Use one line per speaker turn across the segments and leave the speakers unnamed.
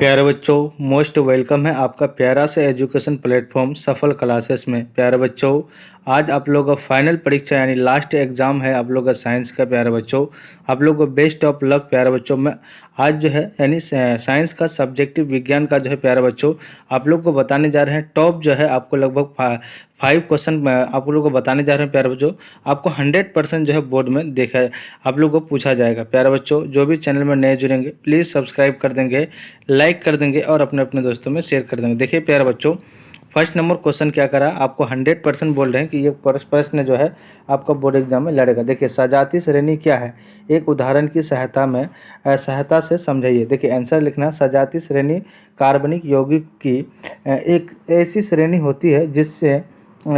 प्यारे बच्चों, most welcome है आपका प्यारा सा एजुकेशन प्लेटफॉर्म सफल क्लासेस में। प्यारे बच्चों, आज आप लोग का फाइनल परीक्षा यानी लास्ट एग्जाम है आप लोग का साइंस का। प्यारे बच्चों, आप लोग को बेस्ट ऑफ लक। प्यारे बच्चों, मैं आज जो है यानी साइंस का सब्जेक्टिव विज्ञान का जो है प्यारे बच्चों आप लोग को बताने जा रहे हैं। टॉप जो है आपको लगभग 5 क्वेश्चन आप लोग को बताने जा रहे हैं। प्यारे बच्चों, आपको 100% जो है बोर्ड में देखा है आप लोग को पूछा जाएगा। प्यारे बच्चों, जो भी चैनल में नए जुड़ेंगे प्लीज़ सब्सक्राइब कर देंगे, लाइक कर देंगे और अपने अपने दोस्तों में शेयर कर देंगे। देखिए प्यारे बच्चों, फर्स्ट नंबर क्वेश्चन क्या करा, आपको 100% बोल रहे हैं कि ये प्रश्न जो है आपका बोर्ड एग्जाम में लड़ेगा। देखिए, सजातीय श्रेणी क्या है, एक उदाहरण की सहायता से समझाइए। देखिए आंसर लिखना। सजातीय श्रेणी कार्बनिक यौगिक की एक ऐसी श्रेणी होती है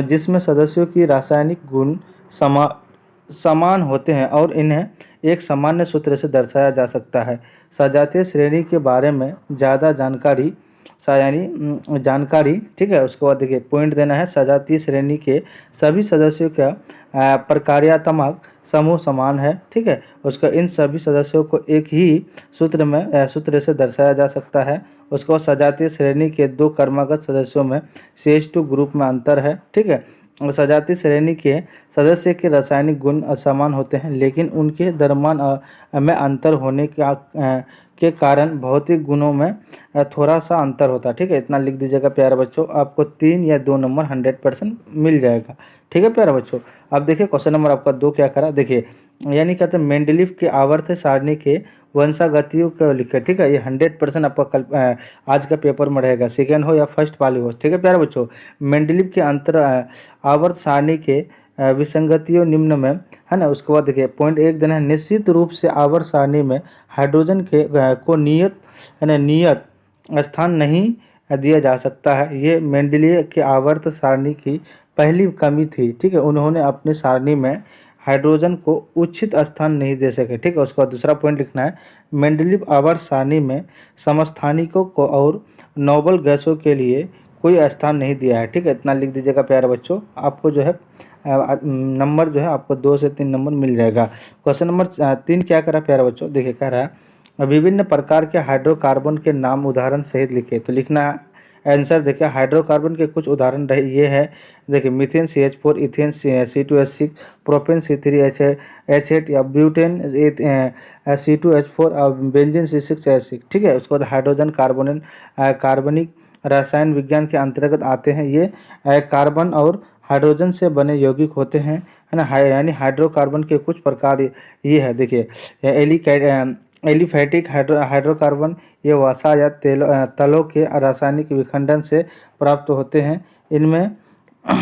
जिसमें सदस्यों की रासायनिक गुण समान होते हैं और इन्हें एक सामान्य सूत्र से दर्शाया जा सकता है। सजातीय श्रेणी के बारे में ज़्यादा जानकारी ठीक है। उसके बाद देखिए पॉइंट देना है। सजातीय श्रेणी के सभी सदस्यों का प्रकार्यात्मक समूह समान है, ठीक है। उसका इन सभी सदस्यों को एक ही सूत्र से दर्शाया जा सकता है। उसको सजातीय श्रेणी के दो कर्मगत सदस्यों में CH2 ग्रुप में अंतर है, ठीक है। और सजातीय श्रेणी के सदस्य के रासायनिक गुण समान होते हैं, लेकिन उनके दरम्यान में अंतर होने के कारण भौतिक गुणों में थोड़ा सा अंतर होता है, ठीक है। इतना लिख दीजिएगा प्यारे बच्चों, आपको 3 या 2 नंबर 100% मिल जाएगा, ठीक है प्यारे बच्चों। अब देखिए क्वेश्चन नंबर आपका 2 क्या करा। देखिए यानी कहते हैं मेंडलीव के आवर्त सारणी के वंशागतियों को लिखे, ठीक है। ये 100% आपका कल आज का पेपर में रहेगा, सेकेंड हो या फर्स्ट वाली हो, ठीक है प्यारे बच्चों। मेंडलीव के आवर्त सारणी के विसंगतियों निम्न में है ना। उसके बाद देखिए पॉइंट 1 देना है। निश्चित रूप से आवर्त सारणी में हाइड्रोजन को नियत स्थान नहीं दिया जा सकता है। ये मेंडलीय के आवर्त सारणी की पहली कमी थी, ठीक है। उन्होंने अपनी सारणी में हाइड्रोजन को उचित स्थान नहीं दे सके, ठीक है। उसके बाद दूसरा पॉइंट लिखना है। मेंडलीव आवर्त सारणी में समस्थानिकों को और नोबल गैसों के लिए कोई स्थान नहीं दिया है, ठीक है। इतना लिख दीजिएगा प्यारे बच्चों, आपको जो है नंबर जो है आपको 2 से 3 नंबर मिल जाएगा। क्वेश्चन नंबर 3 क्या करा प्यारे बच्चों। देखिए कह रहा है विभिन्न प्रकार के हाइड्रोकार्बन के नाम उदाहरण सहित लिखे। तो लिखना है आंसर। देखिए हाइड्रोकार्बन के कुछ उदाहरण ये है। देखिए methane CH4, ethane C2H6, propane C3H8 या ब्यूटेन C2H4 और बेंजीन C6H6, ठीक है। उसके बाद हाइड्रोजन कार्बनिक रसायन विज्ञान के अंतर्गत आते हैं। ये कार्बन और हाइड्रोजन से बने यौगिक होते हैं, है ना। यानी हाइड्रोकार्बन के कुछ प्रकार ये है। देखिए एलिफैटिक हाइड्रोकार्बन, ये वसा या तलों के रासायनिक विखंडन से प्राप्त होते हैं। इनमें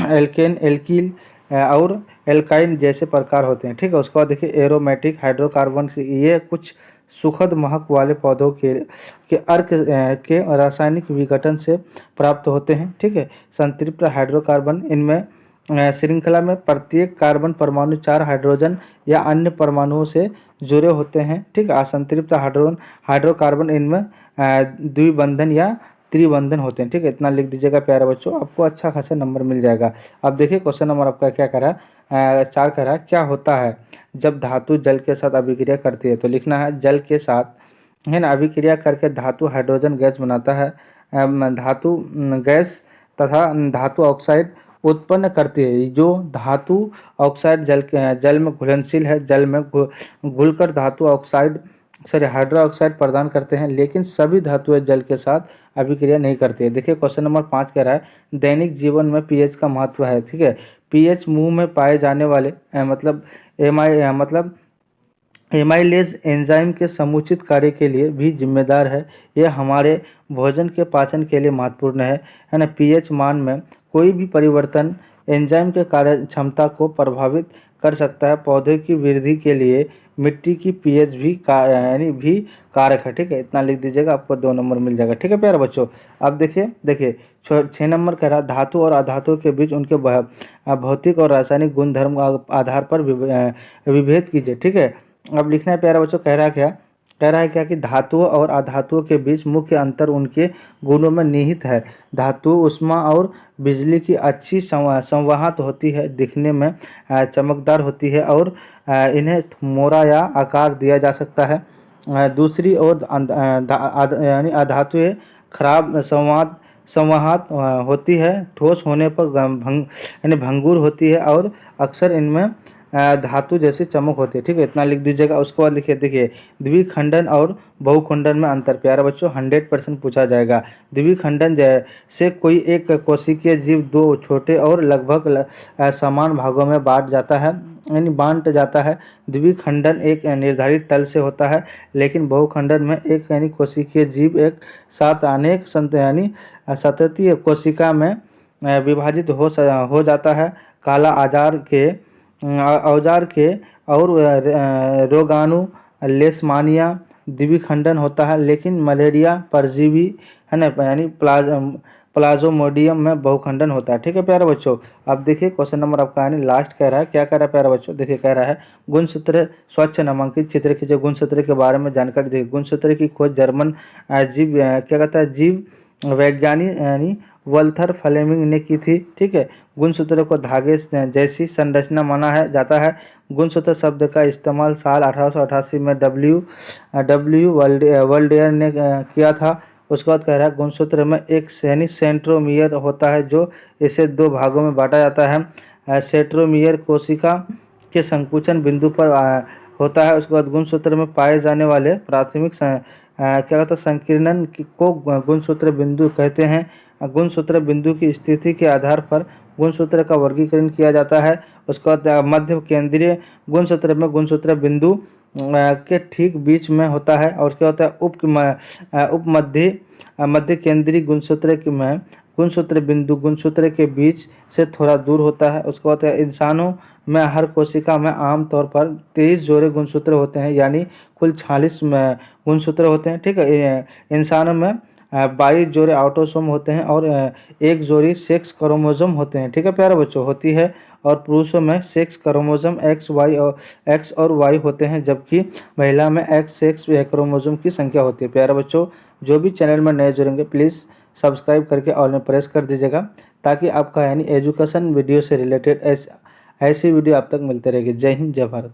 एल्केन, एल्कील और एल्काइन जैसे प्रकार होते हैं, ठीक है। उसके बाद देखिए एरोमेटिक हाइड्रोकार्बन, ये कुछ सुखद महक वाले पौधों के अर्क के रासायनिक विघटन से प्राप्त होते हैं, ठीक है। संतृप्त हाइड्रोकार्बन, इनमें श्रृंखला में प्रत्येक कार्बन परमाणु 4 हाइड्रोजन या अन्य परमाणुओं से जुड़े होते हैं, ठीक है। असंतृप्त हाइड्रोकार्बन, इनमें द्विबंधन या त्रिबंधन होते हैं, ठीक है। इतना लिख दीजिएगा प्यारे बच्चों, आपको अच्छा खासा नंबर मिल जाएगा। अब देखिए क्वेश्चन नंबर आपका क्या करा 4 करा। क्या होता है जब धातु जल के साथ अभिक्रिया करती है। तो लिखना है जल के साथ है ना अभिक्रिया करके धातु हाइड्रोजन गैस बनाता है। धातु गैस तथा धातु ऑक्साइड उत्पन्न करती है। जो धातु ऑक्साइड जल में घुलनशील है, जल में घुलकर धातु ऑक्साइड हाइड्रो ऑक्साइड प्रदान करते हैं, लेकिन सभी धातुएं जल के साथ अभिक्रिया नहीं करती है। देखिए क्वेश्चन नंबर 5 कह रहा है दैनिक जीवन में pH का महत्व है, ठीक है। pH मुंह में पाए जाने वाले एमाइलेज एंजाइम के समुचित कार्य के लिए भी जिम्मेदार है। यह हमारे भोजन के पाचन के लिए महत्वपूर्ण है ना। pH मान में कोई भी परिवर्तन एंजाइम के कार्य क्षमता को प्रभावित कर सकता है। पौधे की वृद्धि के लिए मिट्टी की pH भी कारक है, ठीक है। इतना लिख दीजिएगा, आपको 2 नंबर मिल जाएगा, ठीक है प्यारे बच्चों। अब देखिए 6 नंबर कह रहा धातु और अधातु के बीच उनके भौतिक और रासायनिक गुणधर्म आधार पर विभेद कीजिए, ठीक है। अब लिखना है प्यारे बच्चों, कह रहा है क्या कि धातुओं और अधातुओं के बीच मुख्य अंतर उनके गुणों में निहित है। धातु ऊष्मा और बिजली की अच्छी संवाहक होती है, दिखने में चमकदार होती है और इन्हें मोड़ा या आकार दिया जा सकता है। दूसरी ओर यानी अधातुएं खराब संवाहक होती है, ठोस होने पर यानी भंगुर होती है और अक्सर इनमें धातु जैसी चमक होती है। ठीक है, इतना लिख दीजिएगा। उसके बाद लिखिए, देखिए द्विखंडन और बहुखंडन में अंतर। प्यारे बच्चों 100% पूछा जाएगा। द्विखंडन जैसे कोई एक कोशिकीय जीव दो छोटे और लगभग समान भागों में बांट जाता है। द्विखंडन एक निर्धारित तल से होता है, लेकिन बहुखंडन में एक यानी कोशिकीय जीव एक साथ अनेक सततीय कोशिका में विभाजित हो जाता है। काला औजार के और रोगाणु लेशमानिया द्विखंडन होता है, लेकिन मलेरिया परजीवी है ना यानी प्लाज्मोडियम में बहुखंडन होता है। ठीक है प्यारे बच्चों, अब देखिए क्वेश्चन नंबर आपका यानी लास्ट कह रहा है, क्या कह रहा है प्यारे बच्चों, देखिए कह रहा है गुणसूत्र स्वच्छ नामांकित चित्र के जो गुणसूत्र के बारे में जानकारी देखिए। गुणसूत्र की खोज जर्मन जीव वैज्ञानिक यानी वल्थर फ्लेमिंग ने की थी। ठीक है, गुणसूत्र को धागे जैसी संरचना माना जाता है। गुणसूत्र शब्द का इस्तेमाल साल 1888 में डब्ल्यू वर्ल्डेयर ने किया था। उसके बाद कह रहा है गुणसूत्र में एक सेंट्रोमियर होता है, जो इसे दो भागों में बांटा जाता है। सेंट्रोमियर कोशिका के संकुचन बिंदु पर होता है। उसके बाद गुणसूत्र में पाए जाने वाले प्राथमिक संकीर्णन को गुणसूत्र बिंदु कहते हैं। गुणसूत्र बिंदु की स्थिति के आधार पर गुणसूत्र का वर्गीकरण किया जाता है। उसके बाद मध्य केंद्रीय गुणसूत्र में गुणसूत्र बिंदु के ठीक बीच में होता है। और क्या होता है उप मध्य केंद्रीय गुणसूत्र में गुणसूत्र बिंदु गुणसूत्र के बीच से थोड़ा दूर होता है। उसके बाद इंसानों में हर कोशिका में आमतौर पर 23 जोड़े गुणसूत्र होते हैं, यानी कुल 46 गुणसूत्र होते हैं। ठीक है, इंसानों में 22 जोड़े ऑटोसोम होते हैं और एक जोड़ी सेक्स क्रोमोसोम होते हैं। ठीक है प्यारे बच्चों, होती है। और पुरुषों में सेक्स क्रोमोसोम एक्स और वाई होते हैं, जबकि महिला में एक्स सेक्स क्रोमोसोम की संख्या होती है। प्यारे बच्चों, जो भी चैनल में नए जुड़ेंगे प्लीज़ सब्सक्राइब करके ऑल में प्रेस कर दीजिएगा, ताकि आपका यानी एजुकेशन वीडियो से रिलेटेड ऐसी वीडियो आप तक मिलते रहेगी। जय हिंद, जय भारत।